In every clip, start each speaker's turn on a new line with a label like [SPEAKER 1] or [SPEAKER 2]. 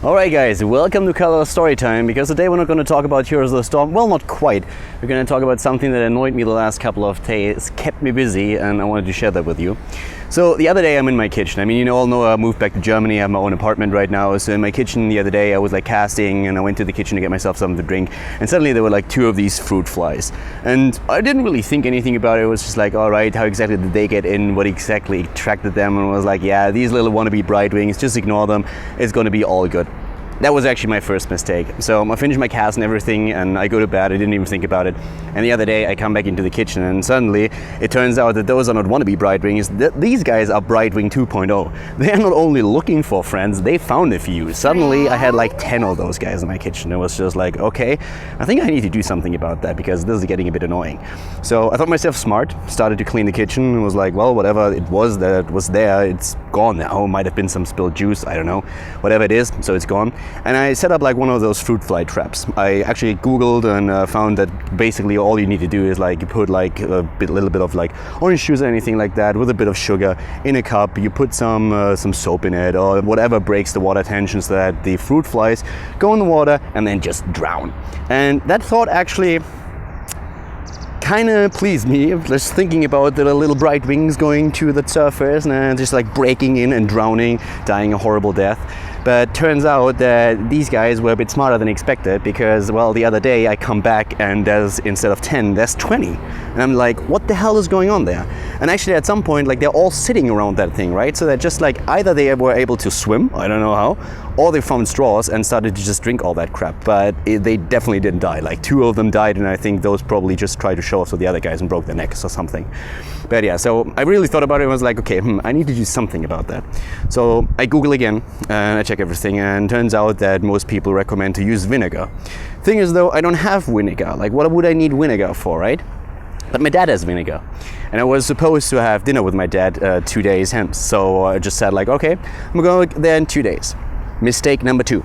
[SPEAKER 1] Alright guys, welcome to Khaldor Storytime, because today we're not going to talk about Heroes of the Storm. Well, not quite. We're going to talk about something that annoyed me the last couple of days, kept me busy, and I wanted to share that with you. So the other day I'm in my kitchen. I mean, you all know I moved back to Germany, I have my own apartment right now. So in my kitchen the other day I was like casting, and I went to the kitchen to get myself something to drink, and suddenly there were like two of these fruit flies. And I didn't really think anything about it. It was just like, alright, how exactly did they get in? What exactly attracted them? And I was like, yeah, these little wannabe Brightwings, just ignore them. It's going to be all good. That was actually my first mistake. So I finished my cast and everything, and I go to bed. I didn't even think about it. And the other day I come back into the kitchen, and suddenly it turns out that those are not wannabe Brightwings. These guys are Brightwing 2.0. They are not only looking for friends, they found a few. Suddenly I had like 10 of those guys in my kitchen. It was just like, okay, I think I need to do something about that, because this is getting a bit annoying. So I thought myself smart, started to clean the kitchen, and was like, well, whatever it was that was there, it's gone now. Might have been some spilled juice, I don't know. Whatever it is, so it's gone. And I set up like one of those fruit fly traps. I actually Googled and found that basically all you need to do is like you put like a little bit of like orange juice or anything like that with a bit of sugar in a cup. You put some soap in it or whatever breaks the water tension, so that the fruit flies go in the water and then just drown. And that thought actually kind of pleased me, just thinking about the little Brightwings going to the surface and just like breaking in and drowning, dying a horrible death. But turns out that these guys were a bit smarter than expected, because, well, the other day I come back and there's, instead of 10, there's 20. And I'm like, what the hell is going on there? And actually at some point, like, they're all sitting around that thing, right? So they're just like, either they were able to swim, I don't know how, or they found straws and started to just drink all that crap. But they definitely didn't die. Like, 2 of them died, and I think those probably just tried to show off to the other guys and broke their necks or something. But yeah, so I really thought about it and was like, okay, I need to do something about that. So I Google again and I check everything, and turns out that most people recommend to use vinegar. Thing is though, I don't have vinegar. Like, what would I need vinegar for, right? But my dad has vinegar, and I was supposed to have dinner with my dad 2 days hence. So I just said like, okay, I'm going there in 2 days. Mistake number 2.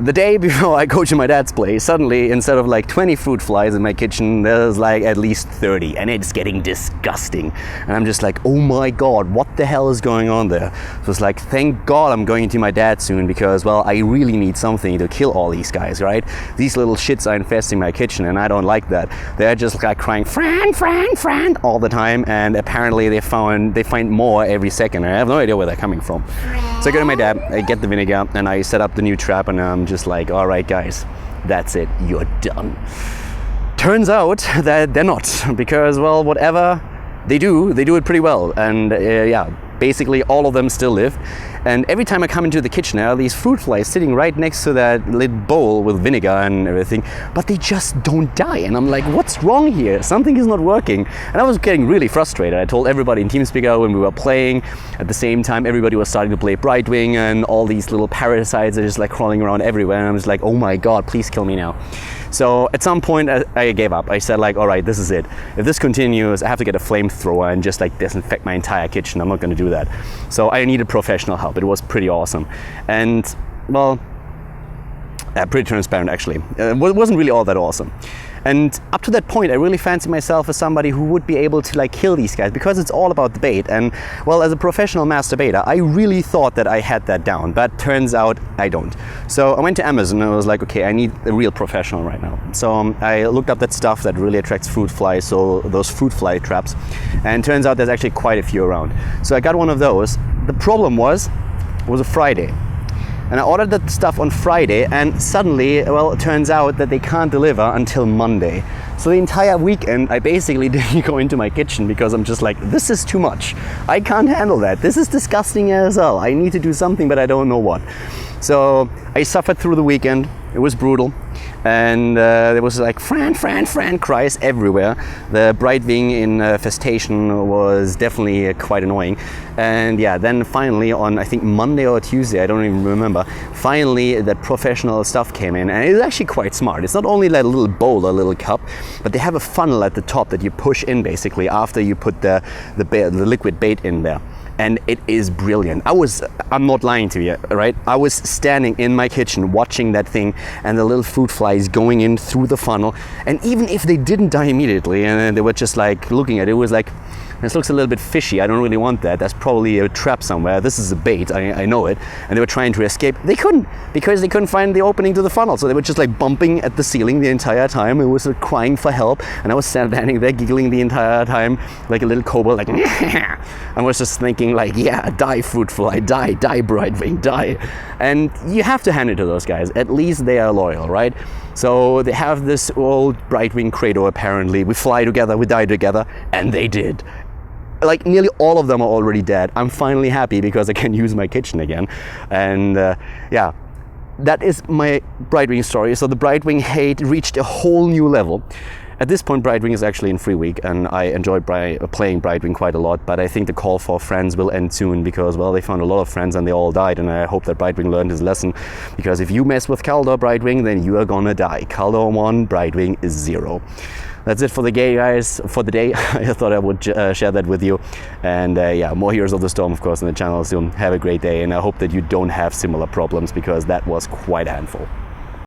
[SPEAKER 1] The day before I go to my dad's place, suddenly instead of like 20 fruit flies in my kitchen, there's like at least 30, and it's getting disgusting. And I'm just like, oh my god, what the hell is going on there? So it's like, thank god I'm going to my dad soon, because, well, I really need something to kill all these guys, right? These little shits are infesting my kitchen, and I don't like that. They're just like crying, Fran, Fran, Fran, all the time, and apparently they find more every second, and I have no idea where they're coming from. So I go to my dad, I get the vinegar, and I set up the new trap, and I'm just like, all right guys, that's it, you're done. Turns out that they're not, because, well, whatever they do it pretty well. And yeah, basically all of them still live. And every time I come into the kitchen, there are these fruit flies sitting right next to that little bowl with vinegar and everything, but they just don't die. And I'm like, what's wrong here? Something is not working. And I was getting really frustrated. I told everybody in TeamSpeak when we were playing. At the same time, everybody was starting to play Brightwing, and all these little parasites are just like crawling around everywhere. And I was like, oh my god, please kill me now. So at some point I gave up. I said like, all right, this is it. If this continues, I have to get a flamethrower and just like disinfect my entire kitchen. I'm not going to do that. So I needed professional help. It was pretty awesome. And, well, pretty transparent actually. It wasn't really all that awesome. And up to that point, I really fancied myself as somebody who would be able to like kill these guys, because it's all about the bait. And, well, as a professional masturbator, I really thought that I had that down, but turns out I don't. So I went to Amazon and I was like, okay, I need a real professional right now. So I looked up that stuff that really attracts fruit flies, so those fruit fly traps, and turns out there's actually quite a few around. So I got one of those. The problem was, it was a Friday. And I ordered that stuff on Friday, and suddenly, well, it turns out that they can't deliver until Monday. So the entire weekend, I basically didn't go into my kitchen, because I'm just like, this is too much. I can't handle that. This is disgusting as hell. I need to do something, but I don't know what. So I suffered through the weekend. It was brutal. And there was like Fran cries everywhere. The Brightwing infestation was definitely quite annoying. And yeah, then finally on, I think Monday or Tuesday, I don't even remember, finally that professional stuff came in, and it's actually quite smart. It's not only like a little bowl, a little cup, but they have a funnel at the top that you push in basically after you put the liquid bait in there. and it is brilliant. I'm not lying to you, right? I was standing in my kitchen watching that thing and the little fruit flies going in through the funnel, and even if they didn't die immediately and they were just like looking at it, it was like, this looks a little bit fishy, I don't really want that, that's probably a trap somewhere, this is a bait, I know it. And they were trying to escape. They couldn't, because they couldn't find the opening to the funnel, so they were just like bumping at the ceiling the entire time. It was crying for help, and I was standing there giggling the entire time like a little kobold, like I was just thinking like, yeah, die fruit fly, die Brightwing, die. And you have to hand it to those guys, at least they are loyal, right? So they have this old Brightwing credo apparently, we fly together, we die together, and they did. Like nearly all of them are already dead. I'm finally happy because I can use my kitchen again. And yeah, that is my Brightwing story. So the Brightwing hate reached a whole new level. At this point, Brightwing is actually in free week, and I enjoy playing Brightwing quite a lot, but I think the call for friends will end soon because, well, they found a lot of friends and they all died, and I hope that Brightwing learned his lesson, because if you mess with Khaldor Brightwing, then you are gonna die. Khaldor 1, Brightwing is 0. That's it for the day, guys, for the day. I thought I would share that with you. And yeah, more Heroes of the Storm, of course, on the channel soon. Have a great day, and I hope that you don't have similar problems, because that was quite a handful.